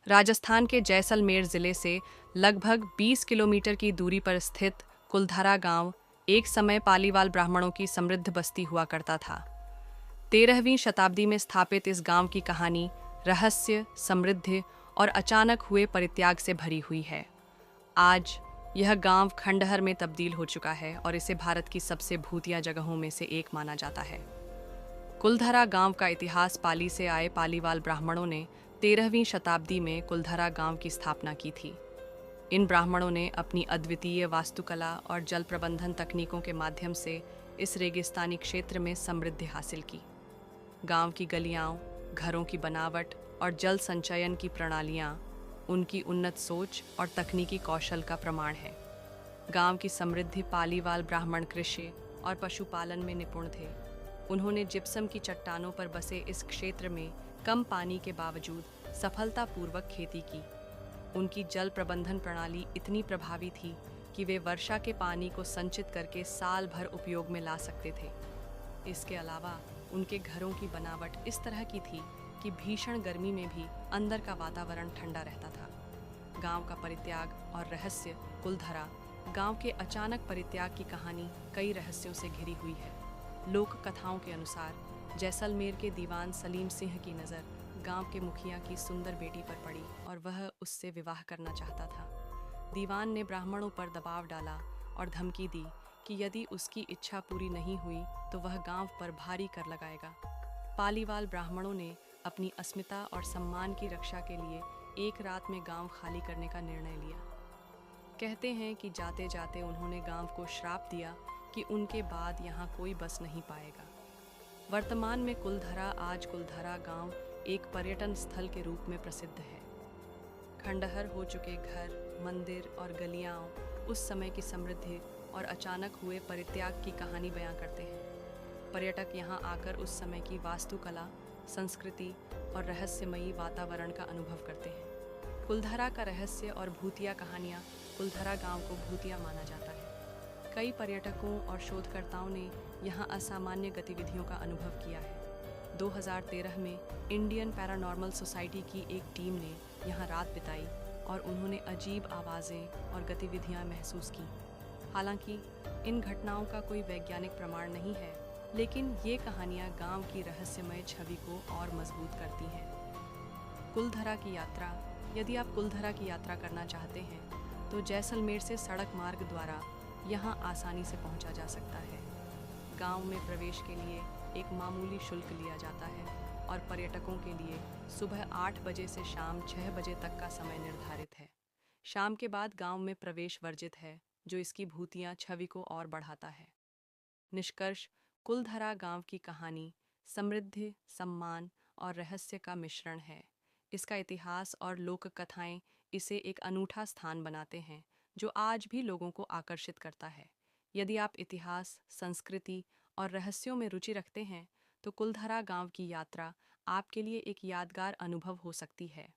राजस्थान के जैसलमेर जिले से लगभग 20 किलोमीटर की दूरी पर स्थित कुलधरा गांव एक समय पालीवाल ब्राह्मणों की समृद्ध बस्ती हुआ करता था। 13वीं शताब्दी में स्थापित इस गांव की कहानी रहस्य, समृद्धि और अचानक हुए परित्याग से भरी हुई है। आज यह गांव खंडहर में तब्दील हो चुका है और इसे भारत की सबसे भूतिया जगहों में से एक माना जाता है। कुलधरा गांव का इतिहास पाली से आए पालीवाल ब्राह्मणों ने 13वीं शताब्दी में कुलधरा गांव की स्थापना की थी। इन ब्राह्मणों ने अपनी अद्वितीय वास्तुकला और जल प्रबंधन तकनीकों के माध्यम से इस रेगिस्तानी क्षेत्र में समृद्धि हासिल की। गांव की गलियां, घरों की बनावट और जल संचयन की प्रणालियां उनकी उन्नत सोच और तकनीकी कौशल का प्रमाण है। गांव की समृद्धि पालीवाल ब्राह्मण कृषि और पशुपालन में निपुण थे। उन्होंने जिप्सम की चट्टानों पर बसे इस क्षेत्र में कम पानी के बावजूद सफलतापूर्वक खेती की। उनकी जल प्रबंधन प्रणाली इतनी प्रभावी थी कि वे वर्षा के पानी को संचित करके साल भर उपयोग में ला सकते थे। इसके अलावा उनके घरों की बनावट इस तरह की थी कि भीषण गर्मी में भी अंदर का वातावरण ठंडा रहता था। गांव का परित्याग और रहस्य। कुलधरा गांव के अचानक परित्याग की कहानी कई रहस्यों से घिरी हुई है। लोक कथाओं के अनुसार जैसलमेर के दीवान सलीम सिंह की नज़र गांव के मुखिया की सुंदर बेटी पर पड़ी और वह उससे विवाह करना चाहता था। दीवान ने ब्राह्मणों पर दबाव डाला और धमकी दी कि यदि उसकी इच्छा पूरी नहीं हुई तो वह गांव पर भारी कर लगाएगा। पालीवाल ब्राह्मणों ने अपनी अस्मिता और सम्मान की रक्षा के लिए एक रात में गांव खाली करने का निर्णय लिया। कहते हैं कि जाते जाते उन्होंने गांव को श्राप दिया कि उनके बाद यहाँ कोई बस नहीं पाएगा। वर्तमान में कुलधरा गांव एक पर्यटन स्थल के रूप में प्रसिद्ध है। खंडहर हो चुके घर, मंदिर और गलियां उस समय की समृद्धि और अचानक हुए परित्याग की कहानी बयां करते हैं। पर्यटक यहां आकर उस समय की वास्तुकला, संस्कृति और रहस्यमयी वातावरण का अनुभव करते हैं। कुलधरा का रहस्य और भूतिया कहानियां। कुलधरा गांव को भूतिया माना जाता है। कई पर्यटकों और शोधकर्ताओं ने यहाँ असामान्य गतिविधियों का अनुभव किया है। 2013 में इंडियन पैरानॉर्मल सोसाइटी की एक टीम ने यहाँ रात बिताई और उन्होंने अजीब आवाज़ें और गतिविधियाँ महसूस की। हालांकि इन घटनाओं का कोई वैज्ञानिक प्रमाण नहीं है, लेकिन ये कहानियाँ गांव की रहस्यमय छवि को और मजबूत करती हैं। कुलधरा की यात्रा। यदि आप कुलधरा की यात्रा करना चाहते हैं तो जैसलमेर से सड़क मार्ग द्वारा यहाँ आसानी से पहुँचा जा सकता है। गांव में प्रवेश के लिए एक मामूली शुल्क लिया जाता है और पर्यटकों के लिए सुबह 8 बजे से शाम 6 बजे तक का समय निर्धारित है। शाम के बाद गांव में प्रवेश वर्जित है, जो इसकी भूतिया छवि को और बढ़ाता है। निष्कर्ष। कुलधरा गांव की कहानी समृद्धि, सम्मान और रहस्य का मिश्रण है। इसका इतिहास और लोक कथाएं इसे एक अनूठा स्थान बनाते हैं जो आज भी लोगों को आकर्षित करता है। यदि आप इतिहास, संस्कृति और रहस्यों में रुचि रखते हैं तो कुलधरा गांव की यात्रा आपके लिए एक यादगार अनुभव हो सकती है।